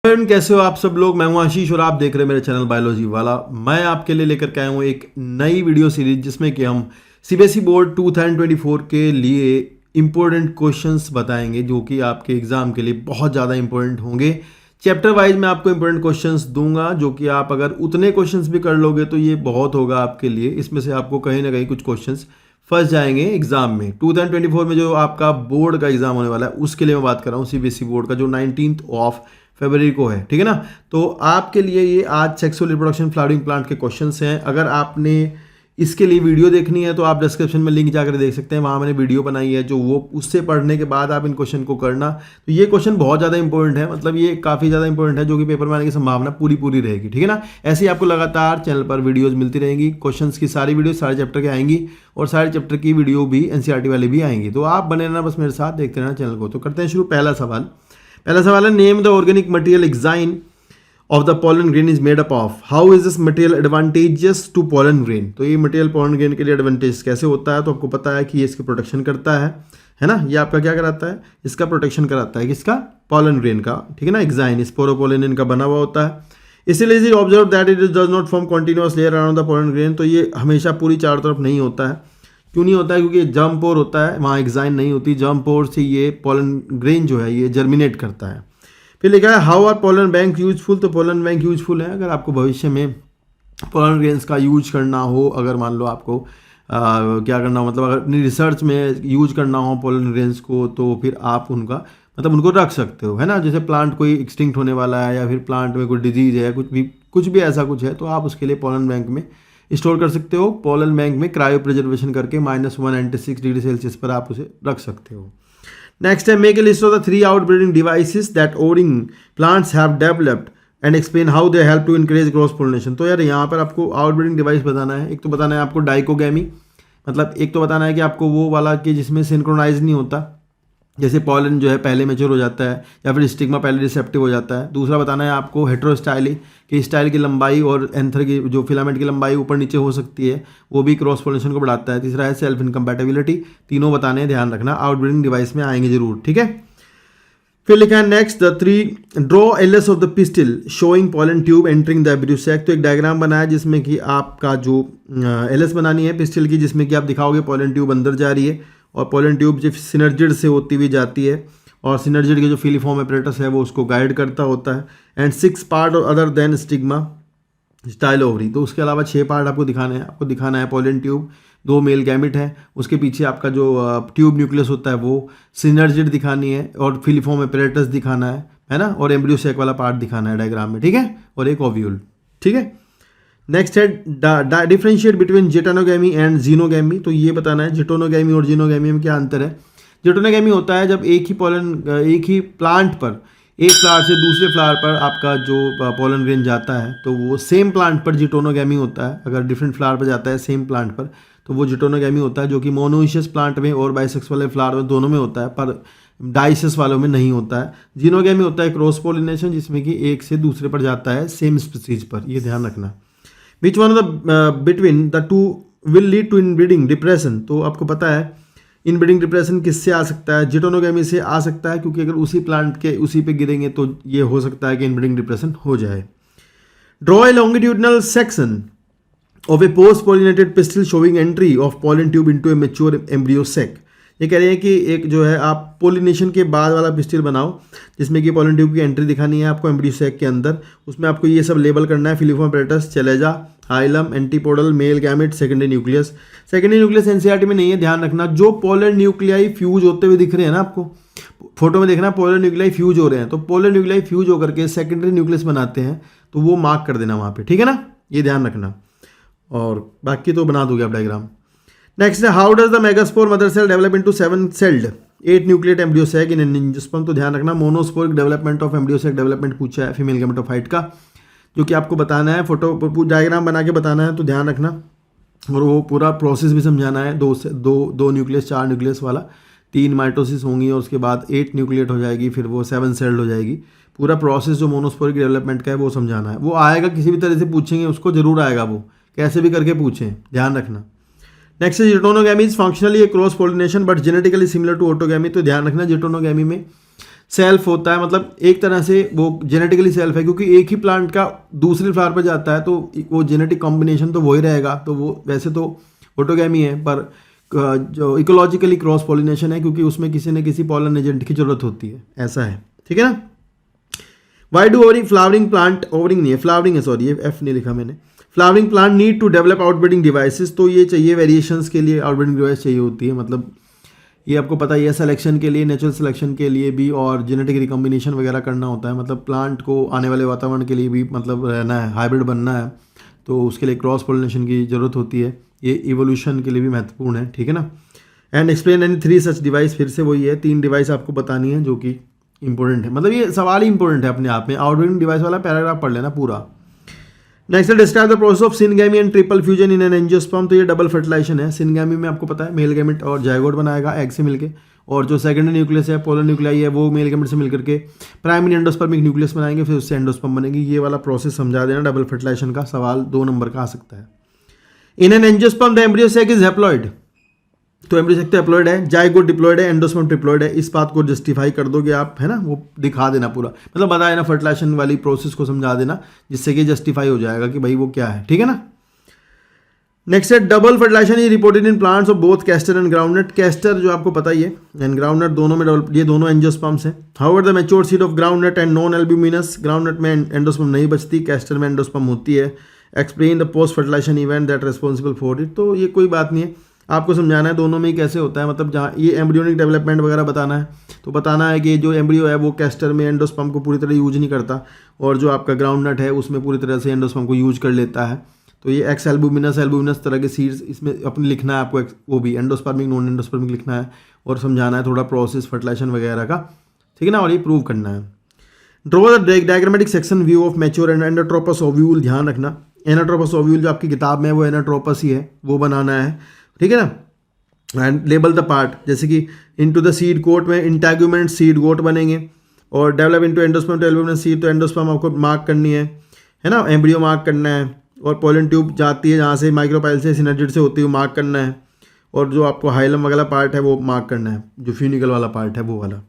Friend, कैसे हो आप सब लोग। मैं हूं आशीष और आप देख रहे हैं मेरे चैनल बायोलॉजी वाला। मैं आपके लिए लेकर के आया हूं एक नई वीडियो सीरीज जिसमें कि हम सीबीएसई बोर्ड 2024 के लिए इंपॉर्टेंट क्वेश्चंस बताएंगे जो कि आपके एग्जाम के लिए बहुत ज़्यादा इंपॉर्टेंट होंगे। चैप्टर वाइज मैं आपको इंपॉर्टेंट क्वेश्चंस दूंगा जो कि आप अगर उतने क्वेश्चंस भी कर लोगे तो ये बहुत होगा आपके लिए। इसमें से आपको कहीं ना कहीं कुछ क्वेश्चंस फंस जाएंगे एग्जाम में। 2024 में जो आपका बोर्ड का एग्जाम होने वाला है उसके लिए मैं बात कर रहा हूँ, सीबीएसई बोर्ड का जो 19 ऑफ फरवरी को है, ठीक है ना। तो आपके लिए ये आज सेक्सुअल रिप्रोडक्शन फ्लावरिंग प्लांट के क्वेश्चंस हैं। अगर आपने इसके लिए वीडियो देखनी है तो आप डिस्क्रिप्शन में लिंक जाकर देख सकते हैं, वहाँ मैंने वीडियो बनाई है जो वो उससे पढ़ने के बाद आप इन क्वेश्चन को करना। तो ये क्वेश्चन बहुत ज़्यादा इंपॉर्टेंट है, मतलब ये काफ़ी ज़्यादा इंपॉर्टेंट है जो कि पेपर में आने की संभावना पूरी रहेगी, ठीक है ना। ऐसे ही आपको लगातार चैनल पर वीडियोज़ मिलती रहेंगी। क्वेश्चन की सारी वीडियो सारे चैप्टर के आएंगी और सारे चैप्टर की वीडियो भी एनसीईआरटी वाली भी आएंगी। तो आप बने रहना बस मेरे साथ, देखते रहना चैनल को। तो करते हैं शुरू। पहला सवाल है, name the organic material exine of the pollen grain is made up of. How is this material advantages to pollen grain. तो ये मटेरियल पोलन ग्रेन के लिए एडवांटेज कैसे होता है, तो आपको पता है कि ये इसकी प्रोटेक्शन करता है ना। ये आपका क्या कराता है, इसका प्रोटेक्शन कराता है किसका, पोलन ग्रेन का, ठीक है ना। एक्साइन स्पोरोपोलिन इनका बना हुआ होता है। इसीलिए is observe that it does not form continuous layer around the pollen grain. तो ये हमेशा पूरी चारों तरफ नहीं होता है। क्यों नहीं होता है, क्योंकि जर्म पोर होता है, वहाँ एक्साइन नहीं होती। जर्म पोर से ये पोलन ग्रेन जो है ये जर्मिनेट करता है। फिर लिखा है how are pollen bank useful. तो पोलन बैंक यूजफुल है अगर आपको भविष्य में पोलन ग्रेन्स का यूज करना हो। अगर मान लो आपको क्या करना हो, मतलब अगर अपनी रिसर्च में यूज करना हो पोलन ग्रेन्स को, तो फिर आप उनको रख सकते हो, है ना। जैसे प्लांट कोई एक्सटिंक्ट होने वाला है या फिर प्लांट में कोई डिजीज है, कुछ भी ऐसा कुछ है, तो आप उसके लिए पोलन बैंक में स्टोर कर सकते हो। पोलन बैंक में क्रायो प्रिजर्वेशन करके -196 डिग्री सेल्सियस पर आप उसे रख सकते हो। नेक्स्ट है, make a list of the 3 outbreeding devices that ओडिंग plants have developed and explain how they help to increase cross pollination. तो यार यहाँ पर आपको आउटब्रीडिंग डिवाइस बताना है। एक तो बताना है आपको डाइकोगैमी, मतलब एक तो बताना है कि आपको वो वाला कि जिसमें सिंक्रोनाइज नहीं होता, जैसे पॉलन जो है पहले मैच्योर हो जाता है या फिर स्टिग्मा पहले रिसेप्टिव हो जाता है। दूसरा बताना है आपको हेटेरोस्टाइली, कि स्टाइल की लंबाई और एंथर की जो फिलामेंट की लंबाई ऊपर नीचे हो सकती है, वो भी क्रॉस पोलिनेशन को बढ़ाता है। तीसरा है सेल्फ इनकम्पैटिबिलिटी। तीनों बताने हैं, ध्यान रखना, आउटब्रीडिंग डिवाइस में आएंगे जरूर, ठीक है। फिर लिखा है next the 3 draw LS of the pistil showing pollen tube entering the embryo sac. तो एक डायग्राम बनाया जिसमें कि आपका जो एलएस बनानी है पिस्टिल की, जिसमें कि आप दिखाओगे पॉलन ट्यूब अंदर जा रही है और पॉलन ट्यूब जो सिनर्जिड से होती हुई जाती है और सिनर्जिड के जो फिलीफॉर्म एपरेटस है वो उसको गाइड करता होता है। And 6 part other than stigma style ovary. तो उसके अलावा 6 पार्ट आपको दिखाना है पॉलन ट्यूब, 2 मेल गैमिट है, उसके पीछे आपका जो ट्यूब न्यूक्लियस होता है वो सिनर्जिड दिखानी है और फिलीफॉर्म एपरेटस दिखाना है ना, और एम्ब्रियो सैक वाला पार्ट दिखाना है डायग्राम में, ठीक है, और एक ओव्यूल, ठीक है। नेक्स्ट है डिफ्रेंशिएट बिटवीन जेटोनोगैमी एंड जीनोगैमी। तो ये बताना है जेटोनोगैमी और जीनोगैमी में क्या अंतर है। जेटोनोगैमी होता है जब एक ही प्लांट पर, एक फ्लावर से दूसरे फ्लावर पर आपका जो पोलन ग्रेन जाता है तो वो सेम प्लांट पर जेटोनोगैमी होता है। अगर डिफरेंट फ्लावर पर जाता है सेम प्लांट पर तो वो जेटोनोगैमी होता है, जो कि मोनोइशियस प्लांट में और बाइसेक्स वाले फ्लावर में दोनों में होता है, पर डाइसियस वालों में नहीं होता है। जीनोगैमी होता है क्रॉस पोलिनेशन, जिसमें कि एक से दूसरे पर जाता है सेम स्पीसीज पर, ये ध्यान रखना। Which one of the between the two will lead to inbreeding depression. तो आपको पता है इनब्रीडिंग डिप्रेशन किससे आ सकता है, जेटोनोगैमी से आ सकता है, क्योंकि अगर उसी प्लांट के उसी पे गिरेंगे तो ये हो सकता है कि इनब्रीडिंग डिप्रेशन हो जाए। Draw a longitudinal section of a post pollinated pistil showing entry of pollen tube into a mature embryo sac. ये कह रहे हैं कि एक जो है आप पोलिनेशन के बाद वाला पिस्टिल बनाओ जिसमें कि पॉलन ट्यूब की एंट्री दिखानी है आपको एम्ब्रियो सैक के अंदर। उसमें आपको ये सब लेबल करना है, filiform apparatus, चलेजा, hilum, antipodal, male gamete, secondary nucleus. Secondary nucleus NCERT में नहीं है, ध्यान रखना। जो पोलर न्यूक्लियाई फ्यूज होते हुए दिख रहे हैं ना आपको फोटो में, देखना पोलर न्यूक्लियाई फ्यूज हो रहे हैं, तो पोलर न्यूक्लियाई फ्यूज होकर के सेकेंडरी न्यूक्लियस बनाते हैं, तो वो मार्क कर देना वहाँ पे, ठीक है ना, ये ध्यान रखना। और बाकी तो बना दोगे आप डायग्राम। नेक्स्ट है how does the megaspore mother cell develop into 7 celled 8 nucleate embryo sac in angiosperm. तो ध्यान रखना monosporic development of embryo sac development पूछा है फीमेल गैमेटोफाइट का, जो कि आपको बताना है, फोटो डायग्राम बना के बताना है, तो ध्यान रखना। और वो पूरा प्रोसेस भी समझाना है, दो न्यूक्लियस 4 न्यूक्लियस वाला, 3 माइटोसिस होंगी और उसके बाद 8 न्यूक्लिएट हो जाएगी, फिर वो 7 सेल्ड हो जाएगी। पूरा प्रोसेस जो मोनोस्पोरिक डेवलपमेंट का है वो समझाना है। वो आएगा, किसी भी तरह से पूछेंगे उसको, जरूर आएगा, वो कैसे भी करके पूछें, ध्यान रखना। नेक्स्ट है geitonogamy is functionally a cross pollination but genetically similar to autogamy. तो ध्यान रखना जेटोनोगैमी में सेल्फ होता है, मतलब एक तरह से वो जेनेटिकली सेल्फ है, क्योंकि एक ही प्लांट का दूसरे फ्लावर पर जाता है तो वो जेनेटिक कॉम्बिनेशन तो वही रहेगा, तो वो वैसे तो ऑटोगैमी है, पर जो इकोलॉजिकली क्रॉस पॉलिनेशन है, क्योंकि उसमें किसी न किसी पॉलन एजेंट की जरूरत होती है, ऐसा है, ठीक है ना। Why do ovarian flowering plant, ovarian नहीं है फ्लावरिंग है, सॉरी ये एफ नहीं लिखा मैंने, flowering plant need to develop outbreeding devices, तो ये चाहिए वेरिएशंस के लिए आउटब्रीडिंग डिवाइस चाहिए होती है, मतलब ये आपको पता ही है सिलेक्शन के लिए, नेचुरल सिलेक्शन के लिए भी, और जेनेटिक रिकॉम्बिनेशन वगैरह करना होता है, मतलब प्लांट को आने वाले वातावरण के लिए भी मतलब रहना है, हाइब्रिड बनना है, तो उसके लिए क्रॉस पोलिनेशन की ज़रूरत होती है, ये इवोल्यूशन के लिए भी महत्वपूर्ण है, ठीक है ना। And explain any 3 such device, फिर से वही है 3 डिवाइस आपको बतानी है जो कि इंपॉर्टेंट है, मतलब ये सवाल ही इंपॉर्टेंट है अपने आप में, आउटब्रीडिंग डिवाइस वाला पैराग्राफ पढ़ लेना पूरा। Next describe the process of syngamy and triple fusion in an angiosperm, तो ये डबल फर्टिलाइजेशन है, सिनगैमी में आपको पता है मेल गैमेट और जायगोट बनाएगा एग से मिलके, और जो सेकेंडरी न्यूक्लियस है पोलर न्यूक्लियाई है वो मेल गैमेट से मिलकर के प्राइमरी एंडोस्पर्मिक न्यूक्लियस बनाएंगे, फिर उससे एंडोस्पर्म बनेगी, ये वाला प्रोसेस समझा देना, डबल फर्टिलाइजेशन का सवाल 2 नंबर का आ सकता है। In an angiosperm the embryo sac is haploid, तो एम्ब्रियो सैक तो हैप्लॉइड है, जायगोट डिप्लॉइड है, एंडोस्पर्म ट्रिप्लॉइड है, इस बात को जस्टिफाई कर दोगे आप, है ना, वो दिखा देना पूरा, मतलब बता देना फर्टिलाइजेशन वाली प्रोसेस को समझा देना, जिससे कि जस्टिफाई हो जाएगा कि भाई वो क्या है, ठीक है ना। नेक्स्ट है double fertilization is reported in plants of both castor and groundnut, castor जो आपको पता ही है एंड ग्राउंडनट दोनों में डबल, ये दोनों एंजियोस्पर्म्स हैं। However the mature seed of groundnut and non albuminous, groundnut में एंडोस्पर्म नहीं बचती, कैस्टर में एंडोस्पर्म होती है। Explain the post fertilization event that responsible for it, तो ये कोई बात नहीं है, आपको समझाना है दोनों में ही कैसे होता है, मतलब जहाँ ये एम्ब्रियोनिक डेवलपमेंट वगैरह बताना है, तो बताना है कि जो एम्ब्रियो है वो कैस्टर में एंडोस्पर्म को पूरी तरह यूज नहीं करता, और जो आपका ग्राउंडनट है उसमें पूरी तरह से एंडोस्पर्म को यूज कर लेता है, तो ये एक्स एल्ब्यूमिनस तरह के सीड्स इसमें अपने लिखना है आपको, वो भी एंडोस्पर्मिक नॉन एंडोस्पर्मिक लिखना है, और समझाना है थोड़ा प्रोसेस फर्टिलाइजेशन वगैरह का, ठीक है ना, और ये प्रूव करना है। Draw the diagrammatic section view of mature and anatropous ovule, ध्यान रखना एनाट्रोपस ओव्यूल जो आपकी किताब में है वो एनाट्रोपस ही है, वो बनाना है, ठीक है ना। एंड लेबल द पार्ट, जैसे कि इनटू द सीड कोट में इंटैग्यूमेंट सीड कोट बनेंगे, और develop into endosperm to albuminous seed, तो एंडोस्पर्म आपको मार्क करनी है ना, एम्ब्रियो मार्क करना है, और पोलन ट्यूब जाती है जहाँ से माइक्रोपाइल से सिनर्जिड से होती है मार्क करना है, और जो आपको हाइलम वाला पार्ट है वो मार्क करना है, जो फ्यूनिकल वाला पार्ट है वो वाला।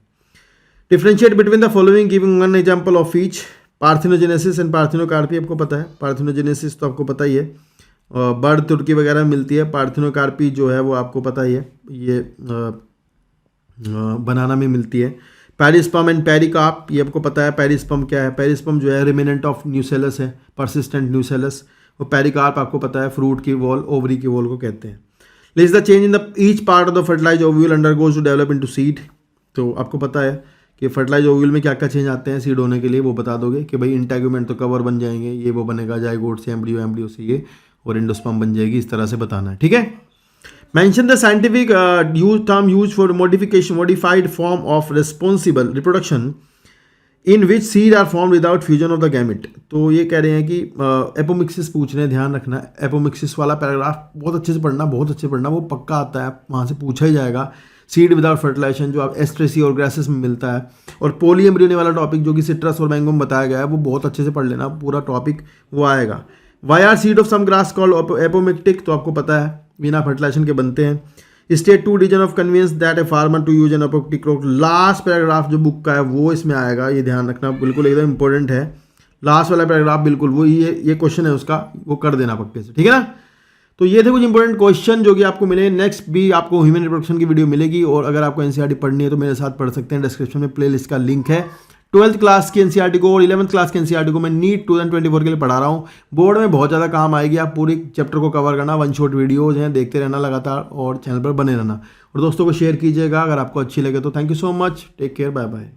Differentiate between the following giving one example of each, parthenogenesis and parthenocarpy आपको पता है, पार्थिनोजेनेसिस तो आपको पता ही है, बर्ड तुर्की वगैरह मिलती है, पार्थिनोकार्पी जो है वो आपको पता ही है, ये बनाना में मिलती है। पेरिस्पर्म एंड पेरिकार्प, ये आपको पता है पेरिस्पर्म क्या है, पेरिस्पर्म जो है रिमेनेंट ऑफ न्यूसेलस है, परसिस्टेंट न्यूसेलस, और पेरिकार्प आपको पता है फ्रूट की वॉल, ओवरी की वॉल को कहते हैं। List the change in the each part of the fertilize ovule undergoes to develop into seed, तो आपको पता है कि फर्टिलाइज ओव्यूल में क्या क्या चेंज आते हैं सीड होने के लिए, वो बता दोगे कि भाई इंटैग्यूमेंट तो कवर बन जाएंगे, ये वो बनेगा जायगोट से एम्ब्रियो, एम्ब्रियो से ये, और एंडोस्पर्म बन जाएगी, इस तरह से बताना है, ठीक है। Mention the scientific term use for modified form of responsible reproduction in which seed are form without fusion of the gamete, तो ये कह रहे हैं कि एपोमिक्सिस पूछ रहे हैं, ध्यान रखना एपोमिक्सिस वाला पैराग्राफ बहुत अच्छे से पढ़ना, बहुत अच्छे से पढ़ना, वो पक्का आता है, वहाँ से पूछा ही जाएगा। सीड विदाउट फर्टिलाइजेशन जो आप एस्ट्रेसी और ग्रासेस में मिलता है, और पोली एम्ब्रियोनी वाला टॉपिक जो कि सिट्रस और मैंगो में बताया गया है, वो बहुत अच्छे से पढ़ लेना, पूरा टॉपिक वो आएगा। Why are seed of some grass called apomictic, तो आपको पता है बिना फर्टिलाइजेशन के बनते हैं। State two reason of convenience that a farmer to use an apomictic crop, last paragraph जो बुक का है वो इसमें आएगा, ये ध्यान रखना, बिल्कुल एकदम इंपॉर्टेंट है, लास्ट वाला पैराग्राफ बिल्कुल वो ये क्वेश्चन है उसका, वो कर देना पक्के से, ठीक है ना। तो ये थे कुछ इंपॉर्टेंट क्वेश्चन जो कि आपको मिले। नेक्स्ट भी आपको ह्यूमन रिप्रोडक्शन की वीडियो मिलेगी, और अगर आपको एनसीईआरटी पढ़नी है तो मेरे साथ पढ़ सकते हैं, डिस्क्रिप्शन में प्लेलिस्ट का लिंक है। 12th क्लास की एनसीईआरटी को और 11th क्लास की एनसीईआरटी को मैं नीट 2024 के लिए पढ़ा रहा हूँ, बोर्ड में बहुत ज़्यादा काम आएगी, आप पूरी चैप्टर को कवर करना, 1 शॉट वीडियोज़ हैं, देखते रहना लगातार, और चैनल पर बने रहना, और दोस्तों को शेयर कीजिएगा अगर आपको अच्छी लगे तो। Thank you so much, take care, bye bye.